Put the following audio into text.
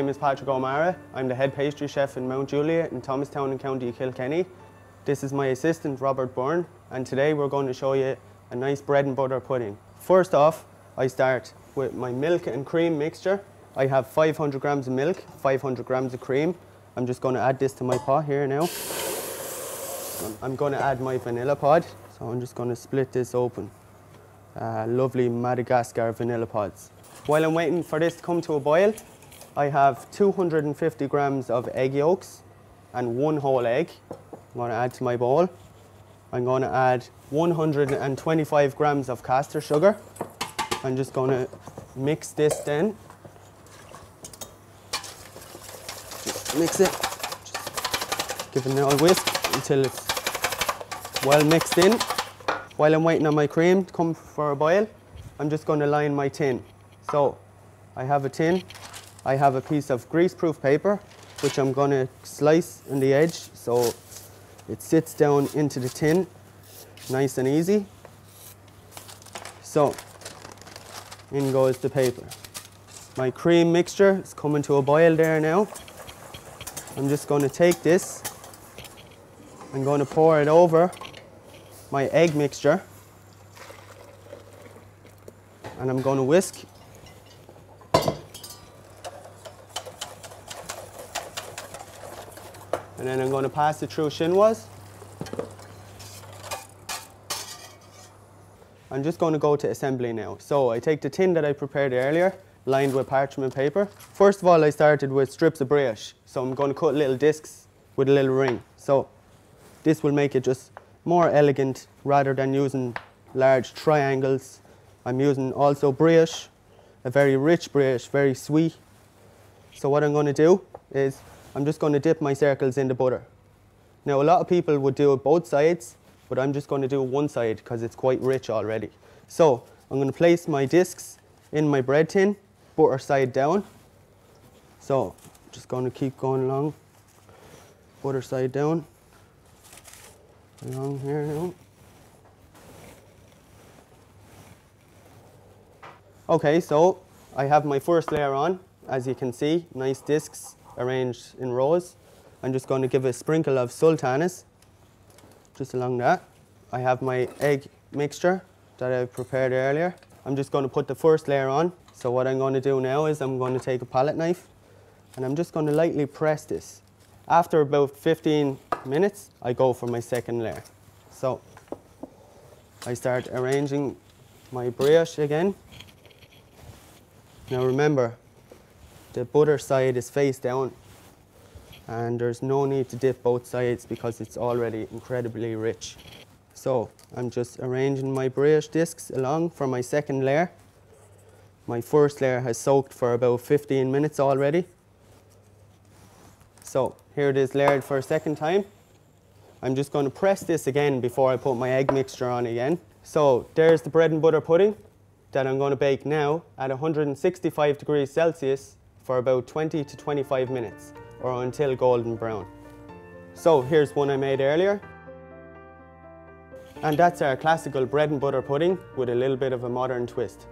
name is Patrick O'Mara. I'm the head pastry chef in Mount Juliet in Thomastown in County Kilkenny. This is my assistant Robert Byrne, and today we're going to show you a nice bread and butter pudding. First off, I start with my milk and cream mixture. I have 500 grams of milk, 500 grams of cream. I'm just going to add this to my pot here now. I'm going to add my vanilla pod, so I'm just going to split this open. Lovely Madagascar vanilla pods. While I'm waiting for this to come to a boil, I have 250 grams of egg yolks and 1 whole egg. I'm going to add to my bowl. I'm going to add 125 grams of caster sugar. I'm just going to mix this then. Just mix it. Just give it a little whisk until it's well mixed in. While I'm waiting on my cream to come for a boil, I'm just going to line my tin. So I have a tin, I have a piece of greaseproof paper, which I'm going to slice in the edge so it sits down into the tin, nice and easy. So in goes the paper. My cream mixture is coming to a boil there now. I'm just going to take this, I'm going to pour it over my egg mixture, and I'm going to whisk. And then I'm going to pass it through chinoise. I'm just going to go to assembly now. So I take the tin that I prepared earlier, lined with parchment paper. First of all, I started with strips of brioche. So I'm going to cut little discs with a little ring. So this will make it just more elegant rather than using large triangles. I'm using also brioche, a very rich brioche, very sweet. So what I'm going to do is I'm just going to dip my circles in the butter. Now a lot of people would do it both sides, but I'm just going to do one side because it's quite rich already. So I'm going to place my discs in my bread tin, butter side down. So just going to keep going along, butter side down, along here now. Okay, so I have my first layer on, as you can see, nice discs arranged in rows. I'm just going to give a sprinkle of sultanas, just along that. I have my egg mixture that I prepared earlier. I'm just going to put the first layer on. So what I'm going to do now is I'm going to take a palette knife and I'm just going to lightly press this. After about 15 minutes, I go for my second layer. So I start arranging my brioche again. Now remember, the butter side is face down and there's no need to dip both sides because it's already incredibly rich. So I'm just arranging my brioche discs along for my second layer. My first layer has soaked for about 15 minutes already. So here it is layered for a second time. I'm just going to press this again before I put my egg mixture on again. So there's the bread and butter pudding that I'm going to bake now at 165 degrees Celsius for about 20 to 25 minutes or until golden brown. So here's one I made earlier. And that's our classical bread and butter pudding with a little bit of a modern twist.